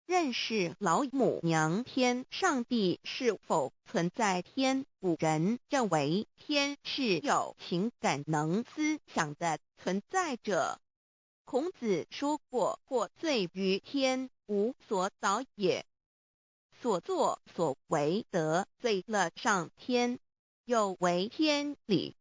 认识老母娘天上帝是否存在天，古人认为天是有情感能思想的存在者。孔子说过，或罪于天，无所导也。所作所为得罪了上天，有违天理，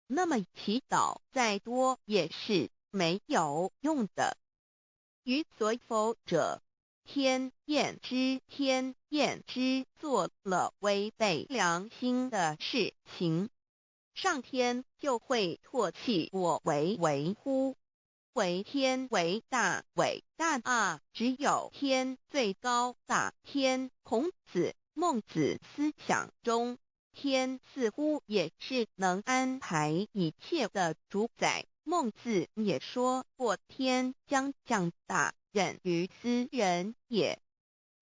那么祈祷再多也是没有用的。予所否者，天厌之，做了违背良心的事情，上天就会唾弃我为乎？为天为大啊！只有天最高大天。孔子、孟子思想中，天似乎也是能安排一切的主宰。孟子也说过，天将降大任于斯人也，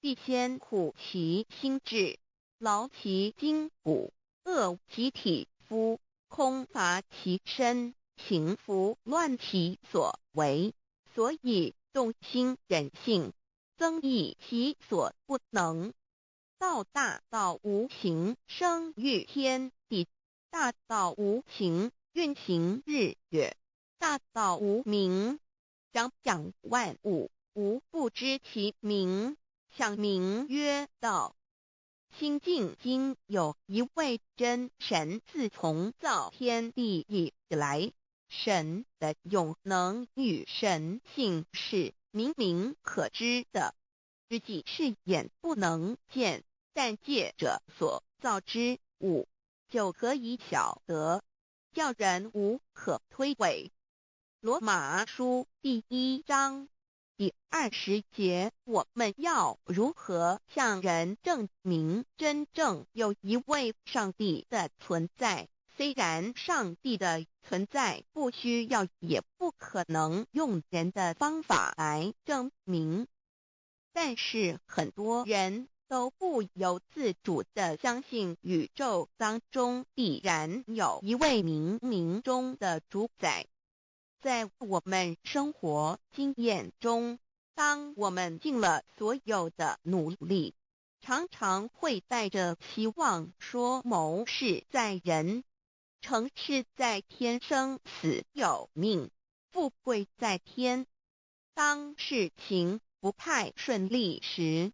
必先苦其心志，劳其筋骨，饿其体肤，空乏其身，情拂乱其所为，所以动心忍性，增益其所不能。道大道无形，生育天地；大道无形，运行日月；大道无名，掌讲万物，无不知其名，想名曰道。心经经有一位真神，自从造天地以来，神的永能与神性是明明可知的，实际是眼不能见，但借着所造之物，就可以晓得，叫人无可推诿。罗马书第1章第20节，我们要如何向人证明真正有一位上帝的存在？虽然上帝的存在不需要也不可能用人的方法来证明，但是很多人都不由自主地相信宇宙当中必然有一位冥冥中的主宰。在我们生活经验中，当我们尽了所有的努力，常常会带着希望说谋事在人，成事在天，生死有命，富贵在天。当事情不太顺利时，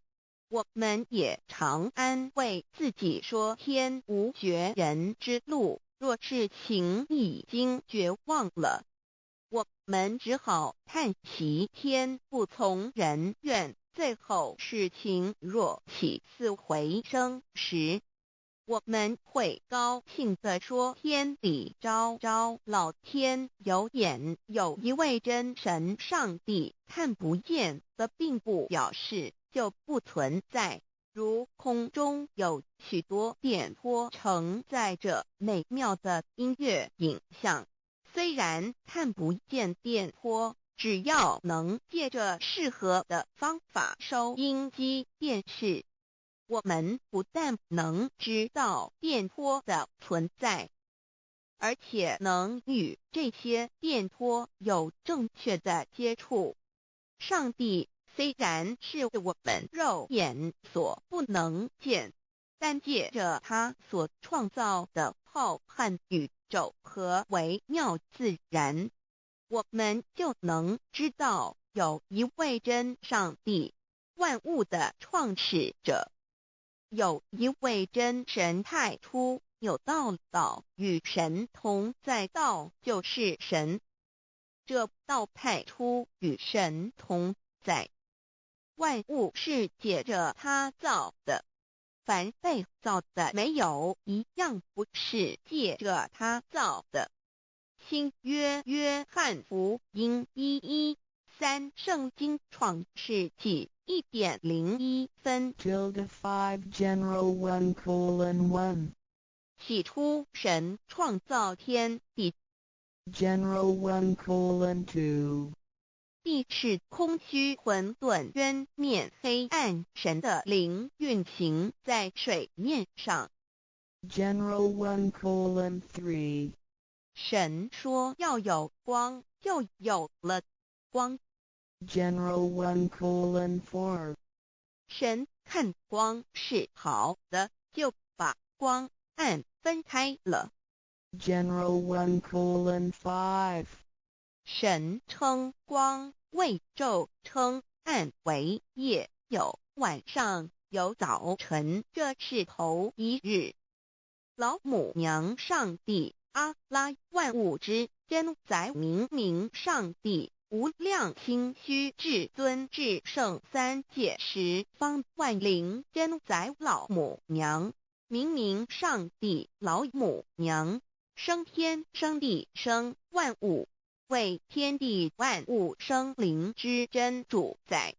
我们也常安慰自己说天无绝人之路，若事情已经绝望了，我们只好叹息天不从人愿。最后事情若起死回生时，我们会高兴地说天理昭昭，老天有眼，有一位真神上帝，看不见的并不表示就不存在。如空中有许多电波承载着美妙的音乐影像，虽然看不见电波，只要能借着适合的方法收音机、电视，我们不但能知道电波的存在，而且能与这些电波有正确的接触。上帝虽然是我们肉眼所不能见，但借着他所创造的浩瀚宇宙和微妙自然，我们就能知道有一位真上帝，万物的创始者，有一位真神太初有道与神同在，道就是神，这道太初与神同在，万物是借着他造的，凡被造的没有一样不是借着他造的。新约约翰福音1:13，圣经创世纪1.01分 5 general 1:1 起初神创造天地， general 1:2 地是空虚混沌渊面黑暗，神的灵运行在水面上。 general 1:3 神说要有光，就有了光。 general 1:4神看光是好的，就把光暗分开了。General 1:5. 神称光为昼，称暗为夜，有晚上，有早晨，这是头一日。老母娘上帝阿拉万物之真宰明明上帝无量清虚至尊至圣三界十方万灵真宰老母娘明明上帝老母娘生天生地生万物，为天地万物生灵之真主宰，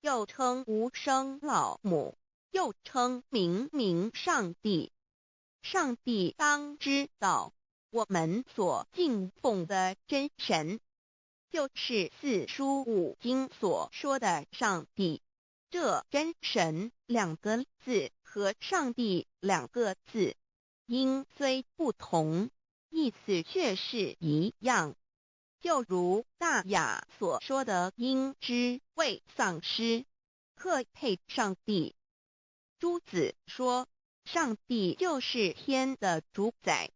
又称无生老母，又称明明上帝。上帝当知道，我们所敬奉的真神，就是四书五经所说的上帝。这真神两个字和上帝两个字，音虽不同，意思却是一样。就如大雅所说的鹰之谓丧尸，克配上帝。朱子说，上帝就是天的主宰。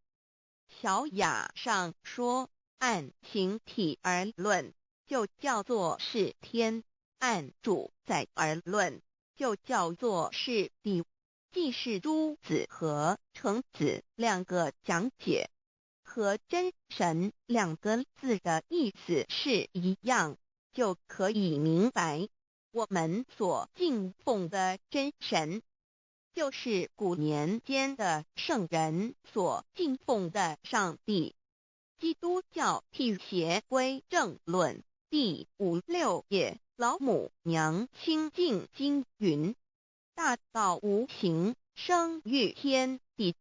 小雅上说，按形体而论，就叫做是天；按主宰而论，就叫做是地。既是朱子和程子两个讲解，和真神两个字的意思是一样，就可以明白，我们所敬奉的真神，就是古年间的圣人所敬奉的上帝。基督教辟邪归正论第56页，老母娘清净经云：大道无形，生育天地，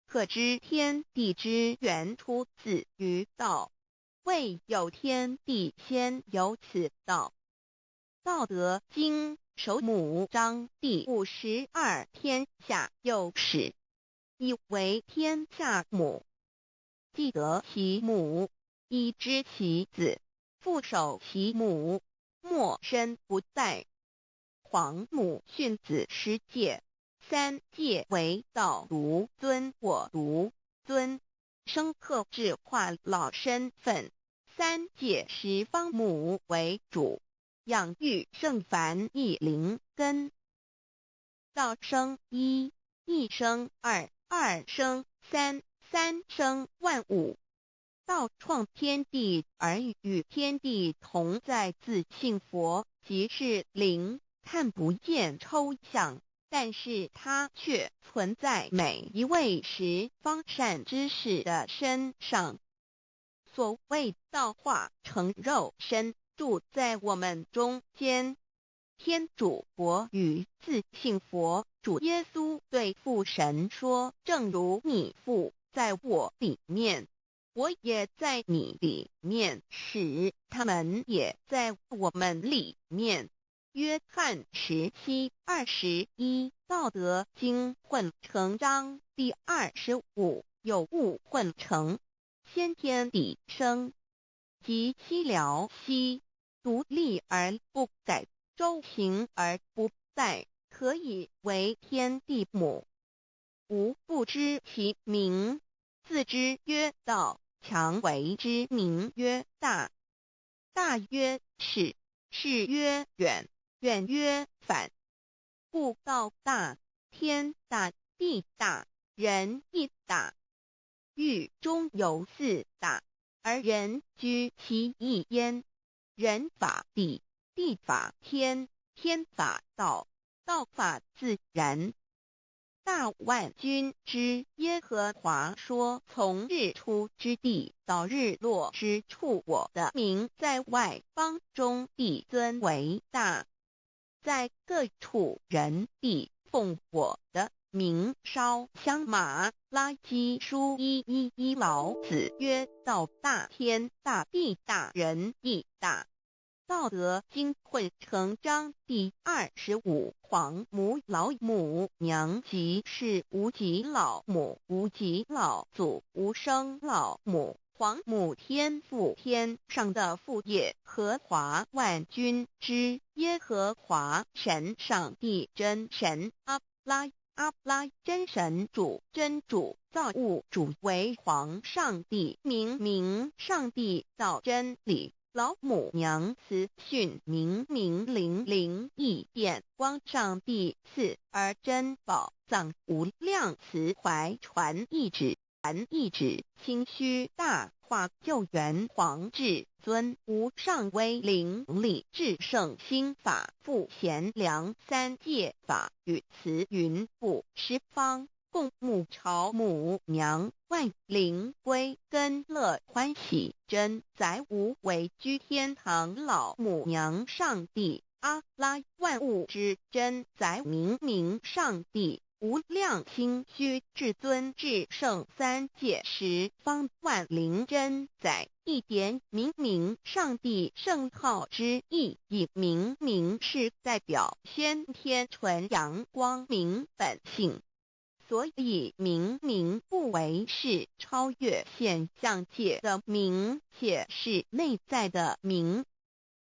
可知天地之源出自于道，未有天地先有此道。道德经首母章第52，天下有始，以为天下母。既得其母，以知其子，父守其母，莫身不殆。皇母训子十戒，三戒为道如尊我如尊，生克制化老身份。三戒十方母为主，养育圣凡一灵根。道生一，一生二，二生三，三生万物。道创天地而与天地同在，自性佛，即是灵，看不见抽象，但是它却存在每一位十方善知识的身上。所谓道化成肉身，住在我们中间。天主国与自性佛主耶稣对父神说，正如你父在我里面，我也在你里面，使他们也在我们里面。约翰17:21，道德经混成章第25，有物混成，先天地生，即七辽息，独立而不改，周行而不殆，可以为天地母。吾不知其名，自之曰道，强为之名曰大。大曰始，始曰远，远曰反。故道大，天大，地大，人亦大。域中有四大，而人居其一焉。人法地，地法天，天法道，道法自然。大万军之耶和华说，从日出之地到日落之处，我的名在外邦中必尊为大。在各处人必奉我的名烧香。马拉基书1:11，老子曰：道大，天大，地大，人亦大。道德经混成章第25，皇母老母娘即是无极老母，无极老祖，无生老母。皇母天父，天上的父耶和华万军之耶和华神，上帝真神，阿拉真神主，真主，造物主，为皇上帝，明上帝造真理，老母娘慈训，明灵异变光，上帝赐而真宝藏，无量慈怀传意旨，清虚大化，救援皇至尊，无上威灵力，至圣心法，复贤良，三界法语慈云布十方，共沐朝母娘，万灵归根乐欢喜，真载无为居天堂，老母娘上帝，阿拉万物之真载，明上帝，无量清虚至尊至圣，三界十方万灵真载，一点明上帝圣号之意，以明是代表先天纯阳光明本性，所以明不为是超越现象界的明，且是内在的明。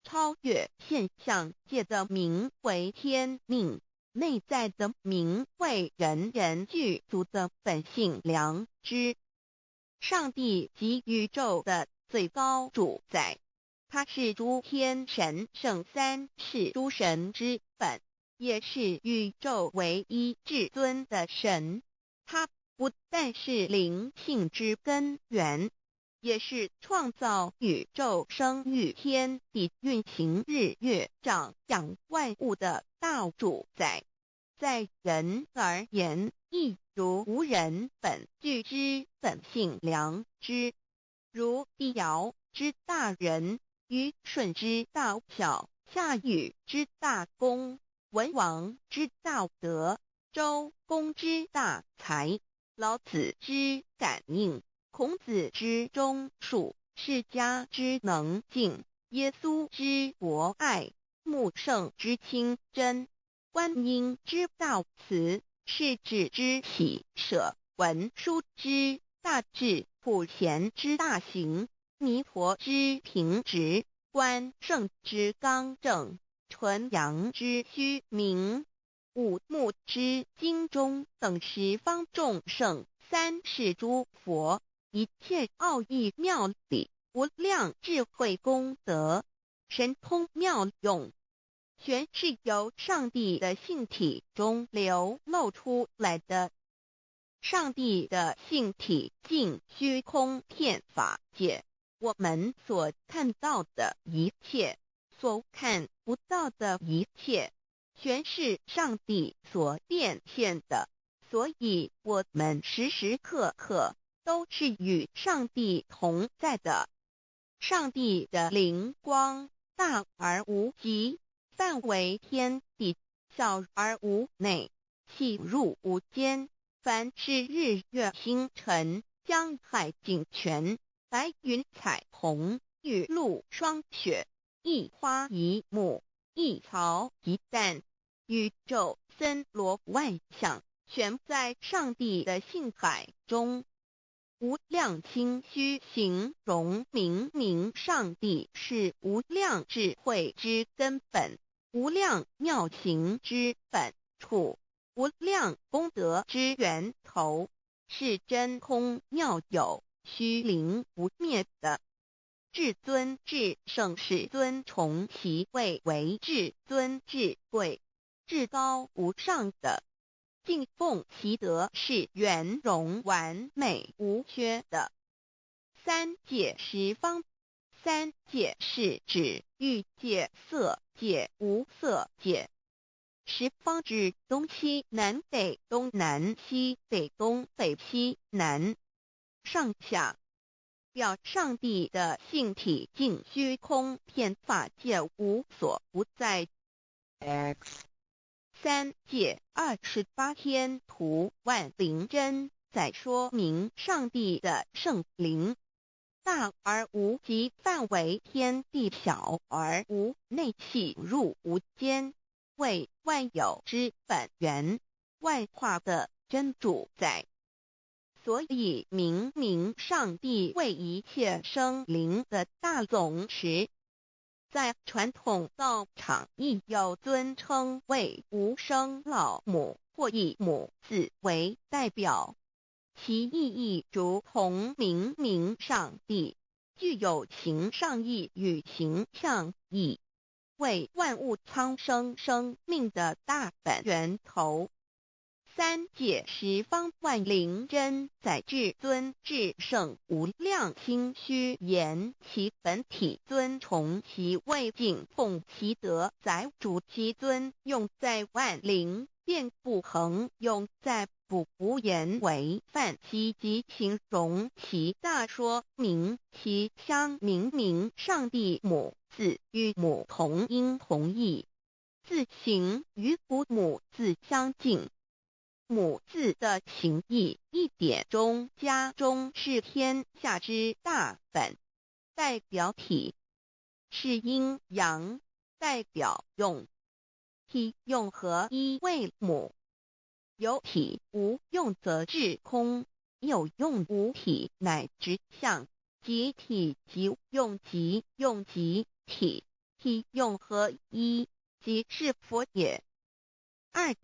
超越现象界的明为天命，内在的明为人具足的本性良知。上帝即宇宙的最高主宰，他是诸天神圣三世诸神之本，也是宇宙唯一至尊的神。他不但是灵性之根源，也是创造宇宙生育天地运行日月长养万物的大主宰。在人而言，亦如无人本具之本性良知，如帝尧之大仁，虞舜之大巧，夏禹之大功，文王之大德，周公之大才，老子之感应，孔子之忠恕，释迦之能静，耶稣之博爱，穆圣之清真，观音之大慈，世子之喜舍，文殊之大智，普贤之大行，弥陀之平直，关圣之刚正，纯阳之虚明，五目之精中，等十方众圣，三世诸佛，一切奥义妙理，无量智慧功德，神通妙用，全是由上帝的性体中流露出来的。上帝的性体尽虚空遍法界，我们所看到的一切，所看不到的一切，全是上帝所变现的，所以我们时时刻刻都是与上帝同在的。上帝的灵光大而无极，范围天地，小而无内，细入无间。凡是日月星辰，江海井泉，白云彩虹，雨露霜雪，一花一木，一草一蛋，宇宙森罗万象，全在上帝的性海中。无量清虚形容明上帝是无量智慧之根本，无量妙行之本处，无量功德之源头，是真空妙有，虚灵不灭的。至尊至圣世尊崇其位为至尊至贵，至高无上的，敬奉其德是圆融完美无缺的。三界十方，三界是指欲界、色界、无色界。十方指东西南北东南西北东北西南上下，表上帝的性体尽虚空遍法界无所不在。 X 三界28天图万灵真，在说明上帝的圣灵大而无极，范围天地，小而无内，细入无间，为万有之本源，万化的真主宰。所以明明上帝为一切生灵的大总持，在传统道场亦有尊称为无生老母或以母字为代表，其意义如同明明上帝具有形上义与形象义，为万物苍生生命的大本源头。三界十方万灵真在至尊至圣无量心虚言其本体尊崇其位敬奉其德载主其尊用在万灵便不恒用在不无言为范其及形容其大说明其相明明上帝母字与母同音同义，字形与古母字相近。母字的情义一点中家中是天下之大本，代表体是阴阳，代表用体用合一为母，有体无用则至空，有用无体乃直相，即体即用即用即体，体用合一即是佛也。二